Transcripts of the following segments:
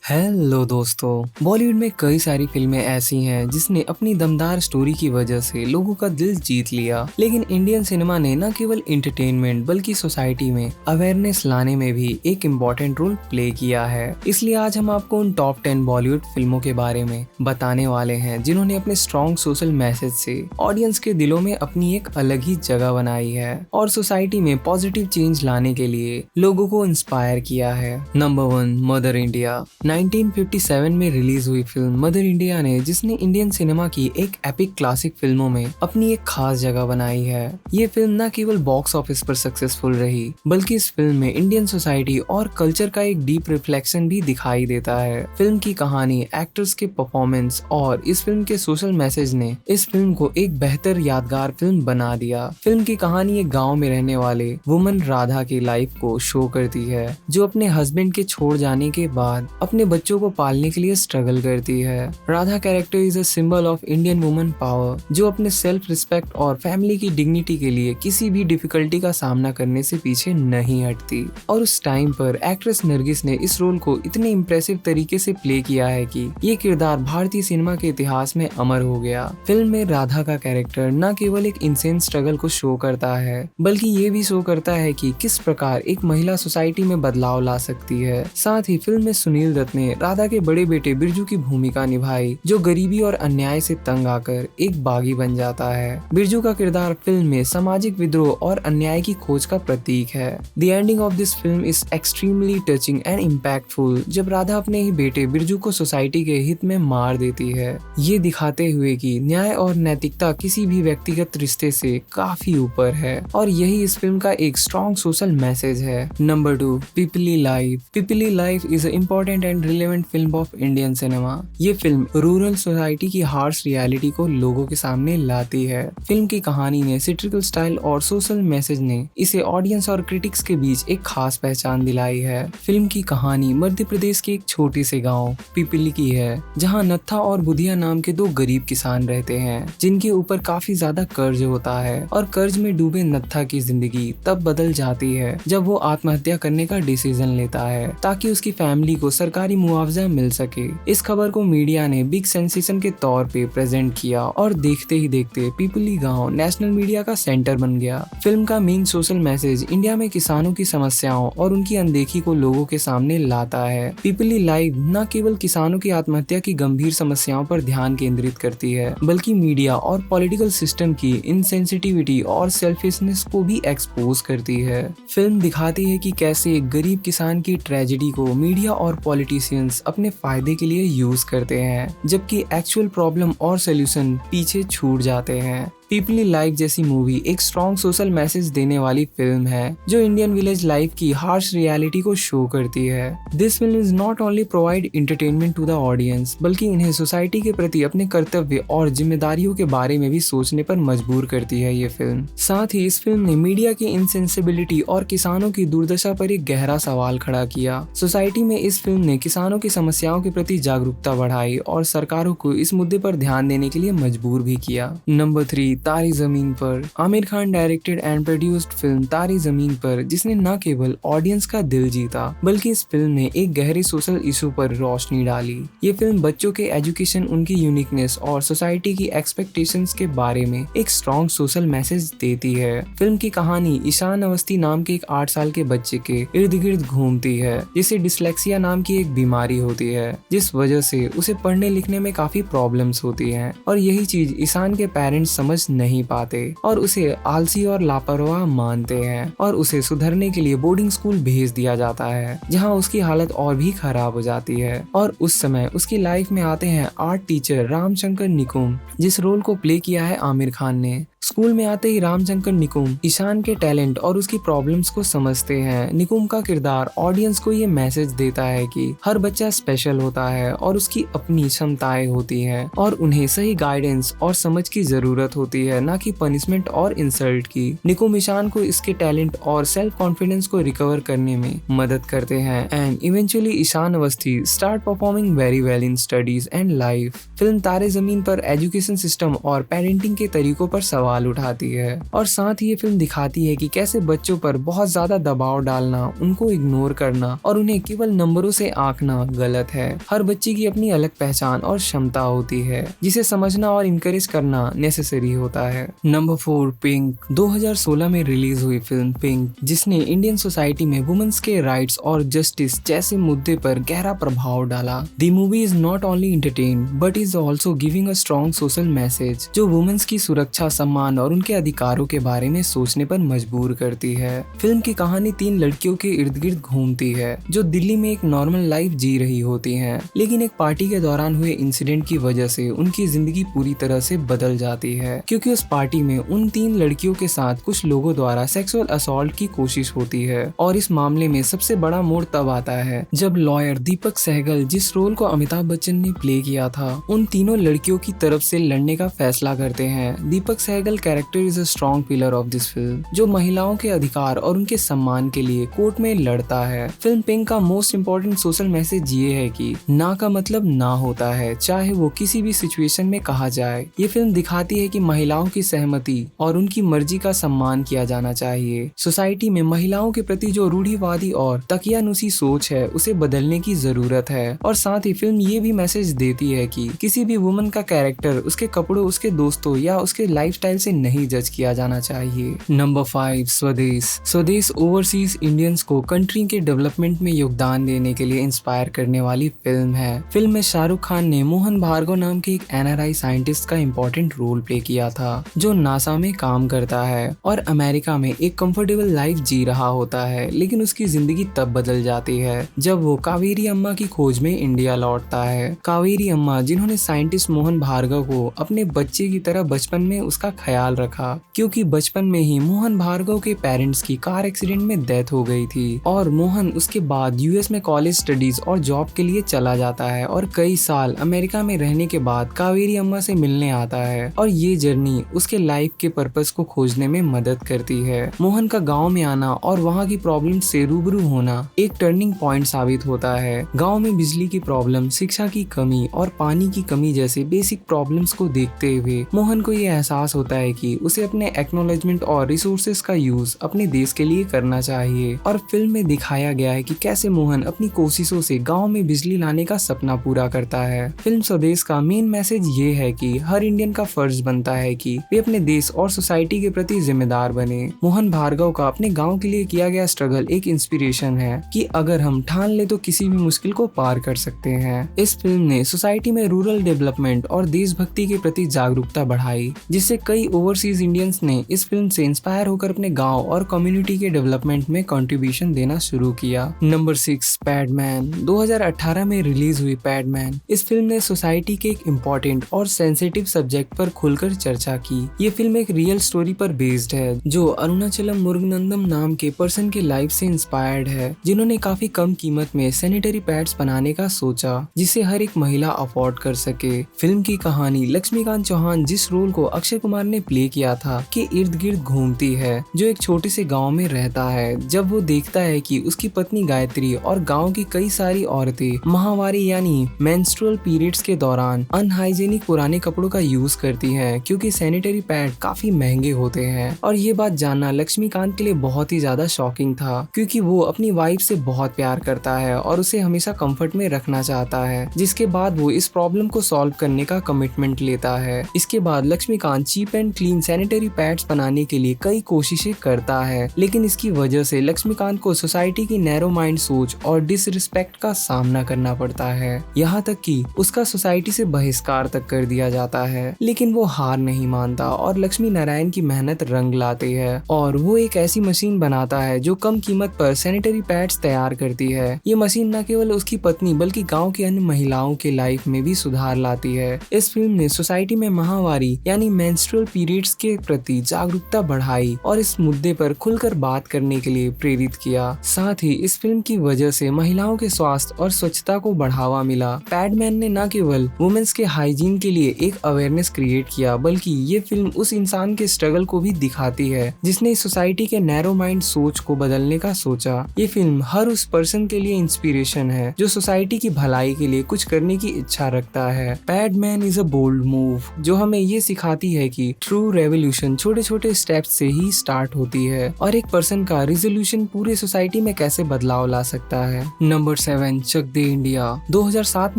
Hello दोस्तों, बॉलीवुड में कई सारी फिल्में ऐसी हैं जिसने अपनी दमदार स्टोरी की वजह से लोगों का दिल जीत लिया। लेकिन इंडियन सिनेमा ने न केवल एंटरटेनमेंट बल्कि सोसाइटी में अवेयरनेस लाने में भी एक इम्पोर्टेंट रोल प्ले किया है। इसलिए आज हम आपको उन टॉप 10 बॉलीवुड फिल्मों के बारे में बताने वाले हैं जिन्होंने अपने स्ट्रॉन्ग सोशल मैसेज से ऑडियंस के दिलों में अपनी एक अलग ही जगह बनाई है और सोसाइटी में पॉजिटिव चेंज लाने के लिए लोगों को इंस्पायर किया है। Number 1, mother India. 1957 में रिलीज हुई फिल्म मदर इंडिया ने जिसने इंडियन सिनेमा की एक एपिक क्लासिक फिल्मों में अपनी एक खास जगह बनाई है। ये फिल्म न केवल बॉक्स ऑफिस पर सक्सेसफुल रही बल्कि इस फिल्म में इंडियन सोसाइटी और कल्चर का एक डीप रिफ्लेक्शन भी दिखाई देता है। फिल्म की कहानी, एक्टर्स के परफॉर्मेंस और इस फिल्म के सोशल मैसेज ने इस फिल्म को एक बेहतर यादगार फिल्म बना दिया। फिल्म की कहानी एक गाँव में रहने वाले वुमन राधा की लाइफ को शो करती है जो अपने हस्बैंड के छोड़ जाने के बाद अपने बच्चों को पालने के लिए स्ट्रगल करती है। Radha character is a symbol of Indian woman power जो अपने सेल्फ रिस्पेक्ट और फैमिली की डिग्निटी के लिए किसी भी डिफिकल्टी का सामना करने से पीछे नहीं हटती। और उस टाइम पर एक्ट्रेस नरगिस ने इस रोल को इतने इम्प्रेसिव तरीके से प्ले किया है कि ये किरदार भारतीय सिनेमा के इतिहास में अमर हो गया। फिल्म में राधा का कैरेक्टर न केवल एक इंसेन स्ट्रगल को शो करता है बल्कि ये भी शो करता है कि किस प्रकार एक महिला सोसाइटी में बदलाव ला सकती है। साथ ही फिल्म में सुनील दत्त ने राधा के बड़े बेटे बिरजू की भूमिका निभाई जो गरीबी और अन्याय से तंग आकर एक बागी बन जाता है। बिरजू का किरदार फिल्म में सामाजिक विद्रोह और अन्याय की खोज का प्रतीक है। The ending of this film is extremely touching and impactful जब राधा अपने ही बेटे बिरजू को सोसाइटी के हित में मार देती है, ये दिखाते हुए कि न्याय और नैतिकता किसी भी व्यक्तिगत रिश्ते से काफी ऊपर है। और यही इस फिल्म का एक स्ट्रॉन्ग सोशल मैसेज है। Number 2, Pipli life. Pipli life is important and relevant film of Indian cinema. ये फिल्म रूरल सोसाइटी की हार्श रियलिटी को लोगों के सामने लाती है। फिल्म की कहानी ने सिट्रिकल स्टाइल और सोशल मैसेज ने इसे ऑडियंस और क्रिटिक्स के बीच एक खास पहचान दिलाई है। फिल्म की कहानी मध्य प्रदेश के एक छोटे से गांव पिपली की है जहां नत्था और बुधिया नाम के दो गरीब किसान रहते हैं जिनके ऊपर काफी ज्यादा कर्ज होता है। और कर्ज में डूबे नत्था की जिंदगी तब बदल जाती है जब वो आत्महत्या करने का डिसीजन लेता है ताकि उसकी फैमिली को सरकारी मुआवजा मिल सके। इस खबर को मीडिया ने बिग सेंसेशन के तौर पे प्रेजेंट किया और देखते ही देखते पिपली गांव नेशनल मीडिया का सेंटर बन गया। फिल्म का मेन सोशल मैसेज इंडिया में किसानों की समस्याओं और उनकी अनदेखी को लोगों के सामने लाता है। पिपली लाइव न केवल किसानों की आत्महत्या की गंभीर समस्याओं पर ध्यान केंद्रित करती है बल्कि मीडिया और पॉलिटिकल सिस्टम की इनसेंसिटिविटी और सेल्फिशनेस को भी एक्सपोज करती है। फिल्म दिखाती है कि कैसे एक गरीब किसान की ट्रेजेडी को मीडिया और पॉलिटिशियंस अपने फायदे के लिए यूज करते हैं जबकि एक्चुअल प्रॉब्लम और सोल्यूशन पीछे छूट जाते हैं। पिपली लाइफ जैसी मूवी एक स्ट्रॉन्ग सोशल मैसेज देने वाली फिल्म है जो इंडियन विलेज लाइफ की हार्श रियलिटी को शो करती है। This film is not only provide entertainment to the audience बल्कि इन्हें सोसाइटी के प्रति अपने कर्तव्य और जिम्मेदारियों के बारे में भी सोचने पर मजबूर करती है ये फिल्म। साथ ही इस फिल्म ने मीडिया की इनसेंसिबिलिटी और किसानों की दुर्दशा पर एक गहरा सवाल खड़ा किया। सोसाइटी में इस फिल्म ने किसानों की समस्याओं के प्रति जागरूकता बढ़ाई और सरकारों को इस मुद्दे पर ध्यान देने के लिए मजबूर भी किया। नंबर 3, तारी जमीन पर। Aamir Khan directed and produced film तारी जमीन पर जिसने न केवल ऑडियंस का दिल जीता बल्कि इस फिल्म ने एक गहरे सोशल इशू पर रोशनी डाली। ये फिल्म बच्चों के एजुकेशन, उनकी यूनिकनेस और सोसाइटी की एक्सपेक्टेशंस के बारे में एक स्ट्रॉन्ग सोशल मैसेज देती है। फिल्म की कहानी ईशान अवस्थी नाम के एक 8 साल के बच्चे के इर्द गिर्द घूमती है जिसे डिसलेक्सिया नाम की एक बीमारी होती है जिस वजह से उसे पढ़ने लिखने में काफी प्रॉब्लम्स होती हैं। और यही चीज ईशान के पेरेंट्स समझ नहीं पाते और उसे आलसी और लापरवाह मानते हैं और उसे सुधरने के लिए बोर्डिंग स्कूल भेज दिया जाता है जहां उसकी हालत और भी खराब हो जाती है। और उस समय उसकी लाइफ में आते हैं आर्ट टीचर रामशंकर निकुम जिस रोल को प्ले किया है आमिर खान ने। स्कूल में आते ही रामशंकर निकुम ईशान के टैलेंट और उसकी प्रॉब्लम्स को समझते हैं। निकुम का किरदार ऑडियंस को ये मैसेज देता है कि हर बच्चा स्पेशल होता है और उसकी अपनी क्षमताएं होती हैं और उन्हें सही गाइडेंस और समझ की जरूरत होती होती है, ना कि पनिशमेंट और इंसल्ट की। निको मिशान को इसके टैलेंट और सेल्फ कॉन्फिडेंस को रिकवर करने में मदद करते हैं and eventually Ishaan Awasthi start performing very well in studies and life. Film Taare Zameen पर एजुकेशन सिस्टम और पेरेंटिंग के तरीकों पर सवाल उठाती है और साथ ही ये फिल्म दिखाती है कि कैसे बच्चों पर बहुत ज्यादा दबाव डालना, उनको इग्नोर करना और उन्हें केवल नंबरों से आंकना गलत है। हर बच्चे की अपनी अलग पहचान और क्षमता होती है जिसे समझना और इनकरेज करना नेसेसरी होता है। Number 4, pink. 2016 में रिलीज हुई फिल्म पिंक, जिसने इंडियन सोसाइटी में वुमेन्स के राइट्स और जस्टिस जैसे मुद्दे पर गहरा प्रभाव डाला। The movie is not only entertain but is also giving a strong social message जो वुमेन्स की सुरक्षा, सम्मान और उनके अधिकारों के बारे में सोचने पर मजबूर करती है। फिल्म की कहानी 3 लड़कियों के इर्द गिर्द घूमती है जो दिल्ली में एक नॉर्मल लाइफ जी रही होती हैं, लेकिन एक पार्टी के दौरान हुए इंसिडेंट की वजह से उनकी जिंदगी पूरी तरह से बदल जाती है, क्योंकि उस पार्टी में उन 3 लड़कियों के साथ कुछ लोगों द्वारा सेक्सुअल असॉल्ट की कोशिश होती है। और इस मामले में सबसे बड़ा मोड़ तब आता है जब लॉयर दीपक सहगल, जिस रोल को अमिताभ बच्चन ने प्ले किया था, उन तीनों लड़कियों की तरफ से लड़ने का फैसला करते हैं। Deepak Sehgal character is a strong pillar of this film, जो महिलाओं के अधिकार और उनके सम्मान के लिए कोर्ट में लड़ता है। फिल्म पिंक का मोस्ट इम्पोर्टेंट सोशल मैसेज ये है कि ना का मतलब ना होता है, चाहे वो किसी भी सिचुएशन में कहा जाए। ये फिल्म दिखाती है कि महिलाओं की सहमति और उनकी मर्जी का सम्मान किया जाना चाहिए। सोसाइटी में महिलाओं के प्रति जो रूढ़िवादी और तकियानुसी सोच है उसे बदलने की जरूरत है। और साथ ही फिल्म ये भी मैसेज देती है कि किसी भी वुमन का कैरेक्टर उसके कपड़ों, उसके दोस्तों या उसके लाइफस्टाइल से नहीं जज किया जाना चाहिए। नंबर 5, स्वदेश। स्वदेश ओवरसीज इंडियंस को कंट्री के डेवलपमेंट में योगदान देने के लिए इंस्पायर करने वाली फिल्म है। फिल्म में शाहरुख खान ने मोहन भार्गव नाम के एक NRI साइंटिस्ट का इम्पोर्टेंट रोल प्ले किया था, जो नासा में काम करता है और अमेरिका में एक कंफर्टेबल लाइफ जी रहा होता है। लेकिन उसकी जिंदगी तब बदल जाती है जब वो कावेरी अम्मा की खोज में इंडिया लौटता है। कावेरी अम्मा, जिन्होंने साइंटिस्ट मोहन भार्गव को अपने बच्चे की तरह बचपन में उसका ख्याल रखा, क्योंकि बचपन में ही मोहन भार्गव के पेरेंट्स की कार एक्सीडेंट में डेथ हो गई थी और मोहन उसके बाद US में कॉलेज स्टडीज और जॉब के लिए चला जाता है और कई साल अमेरिका में रहने के बाद कावेरी अम्मा से मिलने आता है और ये जर्नी उसके लाइफ के पर्पस को खोजने में मदद करती है। मोहन का गाँव में आना और वहाँ की प्रॉब्लम से रूबरू होना एक टर्निंग पॉइंट साबित होता है। गाँव में बिजली की प्रॉब्लम, शिक्षा की कमी और पानी की कमी जैसे बेसिक प्रॉब्लम्स को देखते हुए मोहन को ये एहसास होता है कि उसे अपने एक्नॉलेजमेंट और रिसोर्सेज का यूज अपने देश के लिए करना चाहिए। और फिल्म में दिखाया गया है कि कैसे मोहन अपनी कोशिशों से गांव में बिजली लाने का सपना पूरा करता है। फिल्म स्वदेश का मेन मैसेज ये है कि हर इंडियन का फर्ज बनता है कि वे अपने देश और सोसाइटी के प्रति जिम्मेदार बने। मोहन भार्गव का अपने गाँव के लिए किया गया स्ट्रगल एक इंस्पिरेशन है कि अगर हम ठान ले तो किसी भी मुश्किल को पार कर सकते हैं। इस फिल्म ने सोसाइटी में रूरल डेवलपमेंट और देशभक्ति के प्रति जागरूकता बढ़ाई, जिससे कई ओवरसीज इंडियंस ने इस फिल्म से इंस्पायर होकर अपने गांव और कम्युनिटी के डेवलपमेंट में कंट्रीब्यूशन देना शुरू किया। नंबर 6, पैडमैन। 2018 में रिलीज हुई पैडमैन, इस फिल्म ने सोसाइटी के एक इम्पोर्टेंट और सेंसिटिव सब्जेक्ट पर खुलकर चर्चा की। ये फिल्म एक रियल स्टोरी पर बेस्ड है जो अरुणाचलम मुरुगनंदम नाम के पर्सन के लाइफ से इंस्पायर्ड है, जिन्होंने काफी कम कीमत में सैनिटरी पैड्स बनाने का सोचा जिसे हर एक महिला अफोर्ड कर सके। फिल्म की कहानी लक्ष्मीकांत चौहान, जिस रोल को अक्षय कुमार ने प्ले किया था, के इर्द गिर्द घूमती है, जो एक छोटे से गांव में रहता है। जब वो देखता है कि उसकी पत्नी गायत्री और गांव की कई सारी औरतें माहवारी यानी मेंस्ट्रुअल पीरियड्स के दौरान अनहाइजेनिक पुराने कपड़ों का यूज करती हैं, क्योंकि सैनिटरी पैड काफी महंगे होते हैं। और ये बात जानना लक्ष्मीकांत के लिए बहुत ही ज्यादा शॉकिंग था, क्योंकि वो अपनी वाइफ से बहुत प्यार करता है और उसे हमेशा कंफर्ट में रखना चाहता है। जिसके बाद वो इस प्रॉब्लम को सॉल्व करने का कमिटमेंट लेता है। इसके बाद Laxmikant cheap and clean sanitary pads बनाने के लिए कई कोशिशें करता है, लेकिन इसकी वजह से लक्ष्मीकांत को सोसाइटी की नैरो माइंड सोच और डिसरिस्पेक्ट का सामना करना पड़ता है, यहाँ तक कि उसका सोसाइटी से बहिष्कार तक कर दिया जाता है। लेकिन वो हार नहीं मानता और लक्ष्मी नारायण की मेहनत रंग लाती है और वो एक ऐसी मशीन बनाता है जो कम कीमत पर सैनिटरी पैड्स तैयार करती है। ये मशीन न केवल उसकी पत्नी बल्कि गांव की अन्य महिलाओं के लाइफ में भी सुधार लाती है। इस फिल्म ने सोसाइटी में माहवारी यानी मेंस्ट्रुअल पीरियड्स के प्रति जागरूकता बढ़ाई और इस मुद्दे पर खुलकर बात करने के लिए प्रेरित किया। साथ ही इस फिल्म की वजह से महिलाओं के स्वास्थ्य और स्वच्छता को बढ़ावा मिला। पैडमैन ने न केवल वुमेन्स के हाइजीन के लिए एक अवेयरनेस क्रिएट किया, बल्कि बल्कि ये फिल्म उस इंसान के स्ट्रगल को भी दिखाती है जिसने सोसाइटी के नैरो माइंड सोच को बदलने का सोचा। ये फिल्म हर उस पर्सन के लिए इंस्पिरेशन है जो सोसाइटी की भलाई के लिए कुछ करने की इच्छा रखता है। Padman is a bold move, जो हमें ये सिखाती है कि ट्रू रेवोल्यूशन छोटे छोटे स्टेप्स से ही स्टार्ट होती है और एक पर्सन का रिजोल्यूशन पूरे सोसाइटी में कैसे बदलाव ला सकता है। नंबर 7, चक दे इंडिया। 2007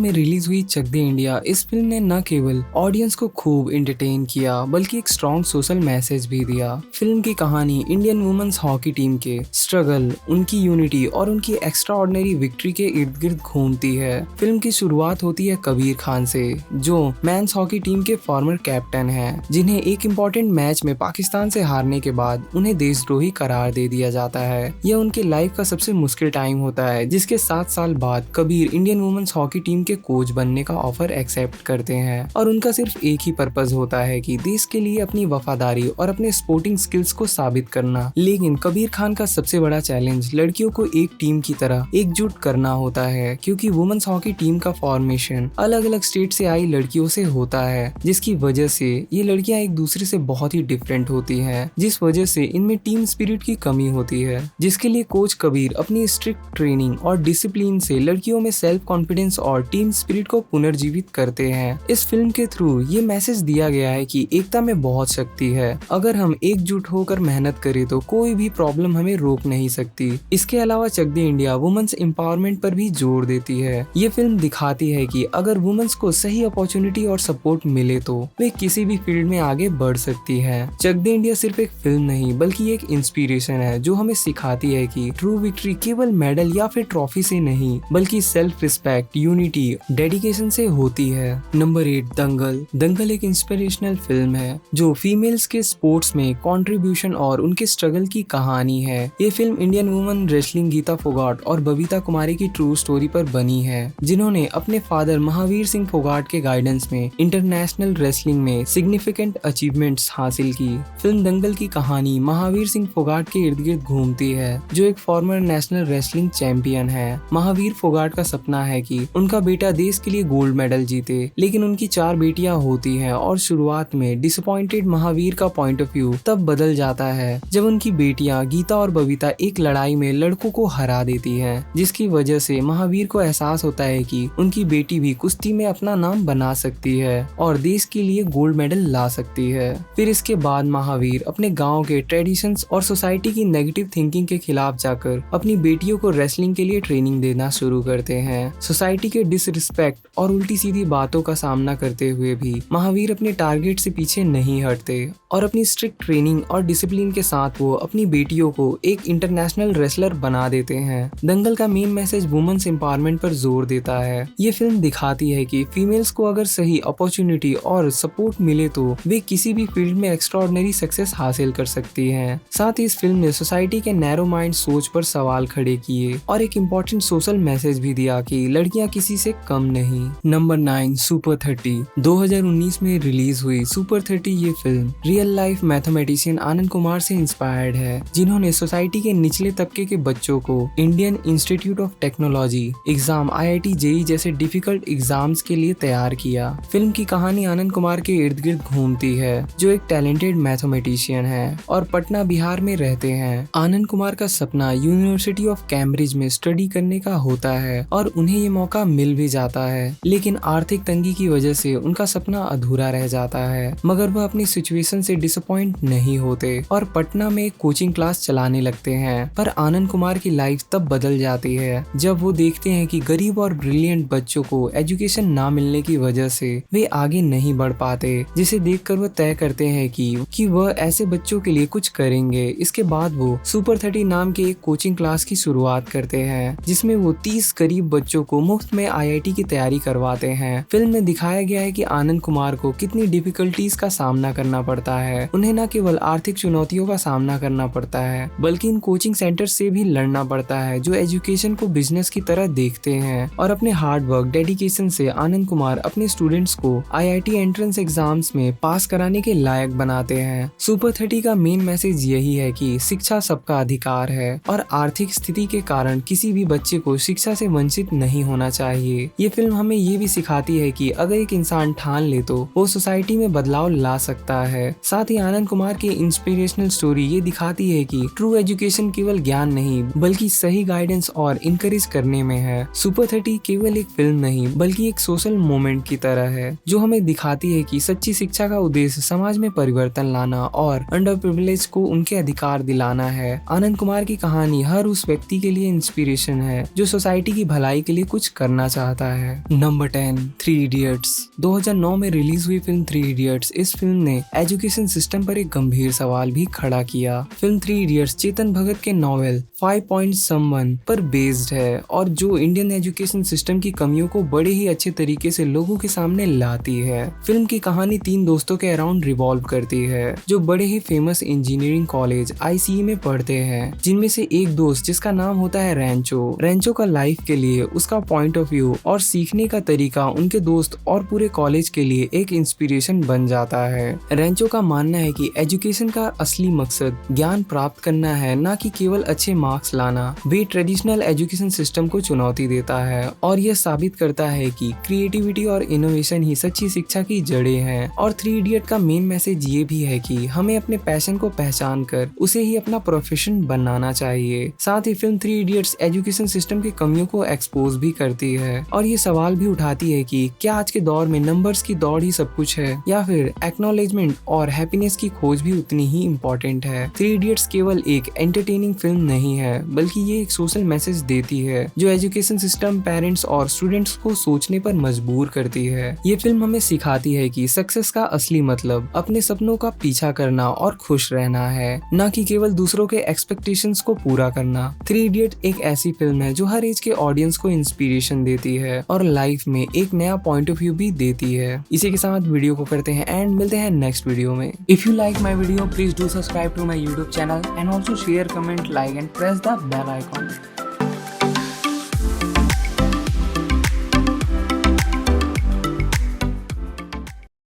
में रिलीज हुई चक दे इंडिया इस फिल्म ने न केवल ऑडियंस को खूब एंटरटेन किया बल्कि एक स्ट्रॉन्ग सोशल मैसेज भी दिया। फिल्म की कहानी इंडियन वुमेन्स हॉकी टीम के स्ट्रगल, उनकी यूनिटी और उनकी एक्स्ट्राऑर्डिनरी विक्ट्री के इर्द गिर्द घूमती है। फिल्म की शुरुआत होती है कबीर खान से, जो मेंस हॉकी टीम के फॉर्मर कैप्टन हैं, जिन्हें एक इम्पोर्टेंट मैच में पाकिस्तान से हारने के बाद उन्हें देशद्रोही करार दे दिया जाता है। यह उनके लाइफ का सबसे मुश्किल टाइम होता है, जिसके 7 साल बाद Kabir Indian women's hockey team के कोच बनने का ऑफर एक्सेप्ट करते हैं और उनका सिर्फ एक ही पर्पस होता है कि देश के लिए अपनी वफादारी और अपने स्पोर्टिंग स्किल्स को साबित करना। लेकिन कबीर खान का सबसे बड़ा चैलेंज लड़कियों को एक टीम की तरह एकजुट करना होता है, क्योंकि वुमेन्स हॉकी टीम का फॉर्मेशन अलग अलग स्टेट से आई लड़कियों से होता है, जिसकी वजह से ये लड़कियां एक दूसरे से बहुत ही डिफरेंट होती हैं, जिस वजह से इनमें टीम स्पिरिट की कमी होती है, जिसके लिए कोच कबीर अपनी स्ट्रिक्ट ट्रेनिंग और डिसिप्लिन से लड़कियों में सेल्फ कॉन्फिडेंस और टीम स्पिरिट को पुनर्जीवित करते हैं। इस फिल्म के थ्रू ये मैसेज दिया गया है कि एकता में बहुत शक्ति है। अगर हम एकजुट होकर मेहनत करें तो कोई भी प्रॉब्लम हमें रोक नहीं सकती। इसके अलावा चक दे इंडिया वुमेन्स एम्पावरमेंट पर भी जोर देती है। ये फिल्म दिखाती है कि अगर वुमेन्स को सही अपॉर्चुनिटी और सपोर्ट मिले तो वे किसी भी फील्ड में आगे बढ़ सकती है। चक दे इंडिया सिर्फ एक फिल्म नहीं बल्कि एक इंस्पिरेशन है जो हमें सिखाती है कि ट्रू विक्ट्री केवल मेडल या फिर ट्रॉफी से नहीं बल्कि सेल्फ रिस्पेक्ट, यूनिटी, डेडिकेशन से होती है। नंबर 8, दंगल। दंगल एक इंस्पिरेशनल फिल्म है जो फीमेल्स के स्पोर्ट्स में कंट्रीब्यूशन और उनके स्ट्रगल की कहानी है। ये film Indian women wrestling Geeta Phogat और बबीता कुमारी की ट्रू स्टोरी पर बनी है, जिन्होंने अपने फादर महावीर सिंह फोगाट के गाइडेंस में इंटरनेशनल रेसलिंग में सिग्निफिकेंट अचीवमेंट्स हासिल की। फिल्म दंगल की कहानी महावीर सिंह फोगाट के इर्द गिर्द घूमती है, जो एक फॉर्मर नेशनल रेसलिंग चैंपियन है। महावीर फोगाट का सपना है कि उनका बेटा देश के लिए गोल्ड मेडल जीते, लेकिन उनकी 4 बेटियां होती हैं और शुरुआत में डिसअपॉइंटेड महावीर का पॉइंट ऑफ व्यू तब बदल जाता है जब उनकी बेटियां गीता और बबीता एक लड़ाई में लड़कों को हरा देती हैं, जिसकी वजह से महावीर को एहसास होता है कि उनकी बेटी भी कुश्ती में अपना नाम बना सकती है और देश के लिए गोल्ड मेडल ला सकती है। फिर इसके बाद महावीर अपने गाँव के ट्रेडिशंस और सोसाइटी की नेगेटिव थिंकिंग के खिलाफ जाकर अपनी बेटियों को रेसलिंग के लिए ट्रेनिंग देना शुरू करते हैं। सोसाइटी के डिसरिस्पेक्ट और उल्टी सीधी बातों का सामना करते हुए भी महावीर अपने टारगेट से पीछे नहीं हटते और अपनी स्ट्रिक्ट ट्रेनिंग और डिसिप्लिन के साथ वो अपनी बेटियों को एक इंटरनेशनल रेसलर बना देते हैं। दंगल का मेन मैसेज वुमेन्स एम्पावरमेंट पर जोर देता है। ये फिल्म दिखाती है कि फीमेल्स को अगर सही अपॉर्चुनिटी और सपोर्ट मिले तो वे किसी भी फील्ड में एक्स्ट्राऑर्डिनरी सक्सेस हासिल कर सकती हैं। साथ ही इस फिल्म ने सोसाइटी के नैरो माइंड सोच पर सवाल खड़े किए और एक इम्पोर्टेंट सोशल मैसेज भी दिया कि लड़कियां किसी से कम नहीं। Number 9, super 30। 2019 में रिलीज हुई सुपर 30 ये film real life mathematician Anand Kumar से इंस्पायर्ड है, जिन्होंने सोसाइटी के निचले तबके के बच्चों को Indian institute of technology exam IIT JEE जैसे डिफिकल्ट एग्जाम्स के लिए तैयार किया। फिल्म की कहानी आनंद कुमार के इर्द गिर्द घूमती है, जो एक टैलेंटेड मैथमेटिशियन है और पटना बिहार में रहते हैं। आनंद कुमार का सपना यूनिवर्सिटी ऑफ कैम्ब्रिज में स्टडी करने का होता है और उन्हें ये मौका मिल भी जाता है, लेकिन आर्थिक तंगी की वजह से उनका सपना अधूरा रह जाता है। मगर वह अपनी सिचुएशन से डिसअपॉइंट नहीं होते और पटना में कोचिंग क्लास चलाने लगते हैं। पर आनंद कुमार की लाइफ तब बदल जाती है जब वो देखते हैं कि गरीब और ब्रिलियंट बच्चों को एजुकेशन ना मिलने की वजह से वे आगे नहीं बढ़ पाते, जिसे देखकर वो तय करते हैं कि वह ऐसे बच्चों के लिए कुछ करेंगे। इसके बाद वो सुपर 30 नाम के एक कोचिंग क्लास की शुरुआत करते हैं, जिसमें वो 30 गरीब बच्चों को मुफ्त में IIT की तैयारी करवाते हैं। फिल्म में दिखाया गया है कि आनंद कुमार को कितनी डिफिकल्टीज का सामना करना पड़ता है। उन्हें न केवल आर्थिक चुनौतियों का सामना करना पड़ता है बल्कि इन कोचिंग सेंटर से भी लड़ना पड़ता है जो एजुकेशन को बिजनेस की तरह देखते हैं। और अपने हार्ड वर्क डेडिकेशन से आनंद कुमार अपने स्टूडेंट्स को IIT एंट्रेंस एग्जाम्स में पास कराने के लायक बनाते हैं। सुपर 30 का मेन मैसेज यही है कि शिक्षा सबका अधिकार है और आर्थिक स्थिति के कारण किसी भी बच्चे को शिक्षा से वंचित नहीं होना चाहिए। ये फिल्म हमें ये भी सिखाती है कि अगर एक इंसान ठान ले तो वो सोसाइटी में बदलाव ला सकता है। साथ ही आनंद कुमार की इंस्पिरेशनल स्टोरी ये दिखाती है कि ट्रू एजुकेशन केवल ज्ञान नहीं बल्कि सही गाइडेंस और इनकरेज करने में है। सुपर 30 केवल एक फिल्म नहीं बल्कि एक सोशल मोमेंट की तरह है जो हमें दिखाती है कि सच्ची शिक्षा का उद्देश्य समाज में परिवर्तन लाना और अंडर प्रिविलेज को उनके अधिकार दिलाना है। आनंद कुमार की कहानी हर उस व्यक्ति के लिए इंस्पिरेशन है जो सोसाइटी की भलाई के लिए कुछ करना चाहता है। Number 10, 3 idiots. 2009 में रिलीज हुई फिल्म 3 इडियट्स। इस फिल्म ने एजुकेशन सिस्टम पर एक गंभीर सवाल भी खड़ा किया। फिल्म 3 इडियट्स चेतन भगत के नॉवेल 5 Point Someone पर बेस्ड है और जो इंडियन एजुकेशन सिस्टम की कमियों को बड़े ही अच्छे तरीके से लोगों के सामने लाती है। फिल्म की कहानी 3 दोस्तों के अराउंड रिवॉल्व करती है जो बड़े ही फेमस इंजीनियरिंग कॉलेज ICE में पढ़ते हैं, जिनमें से एक दोस्त जिसका नाम होता है रेंचो का लाइफ के लिए उसका पॉइंट ऑफ व्यू और सीखने का तरीका उनके दोस्त और पूरे कॉलेज के लिए एक इंस्पिरेशन बन जाता है। रेंचो का मानना है कि एजुकेशन का असली मकसद ज्ञान प्राप्त करना है, ना कि केवल अच्छे मार्क्स लाना। वे ट्रेडिशनल एजुकेशन सिस्टम को चुनौती देता है और यह साबित करता है कि क्रिएटिविटी और इनोवेशन ही सच्ची शिक्षा की जड़ें हैं। और 3 इडियट का मेन मैसेज ये भी है कि हमें अपने पैशन को पहचान कर उसे ही अपना प्रोफेशन बनाना चाहिए। साथ ही फिल्म 3 इडियट्स एजुकेशन सिस्टम की कमियों को एक्सपोज भी करती है और ये सवाल भी उठाती है कि क्या आज के दौर में नंबर्स की दौड़ ही सब कुछ है या फिर एक्नॉलेजमेंट और हैप्पीनेस की खोज भी उतनी ही इम्पोर्टेंट है। 3 इडियट्स केवल एक एंटरटेनिंग फिल्म नहीं है बल्कि ये एक सोशल मैसेज देती है जो एजुकेशन सिस्टम, पेरेंट्स और स्टूडेंट्स को सोचने पर मजबूर करती है। ये फिल्म हमें सिखाती है कि सक्सेस का असली मतलब अपने सपनों का पीछा करना और खुश रहना है, न कि केवल दूसरों के एक्सपेक्टेशंस को पूरा करना। 3 इडियट एक ऐसी फिल्म है जो हर एज के ऑडियंस को इंस्पिरेशन देती है और लाइफ में एक नया पॉइंट ऑफ व्यू भी देती है। इसी के साथ वीडियो को करते हैं एंड मिलते हैं नेक्स्ट वीडियो में। If you like my video please do subscribe to my YouTube channel and also share, comment, like and press the bell icon.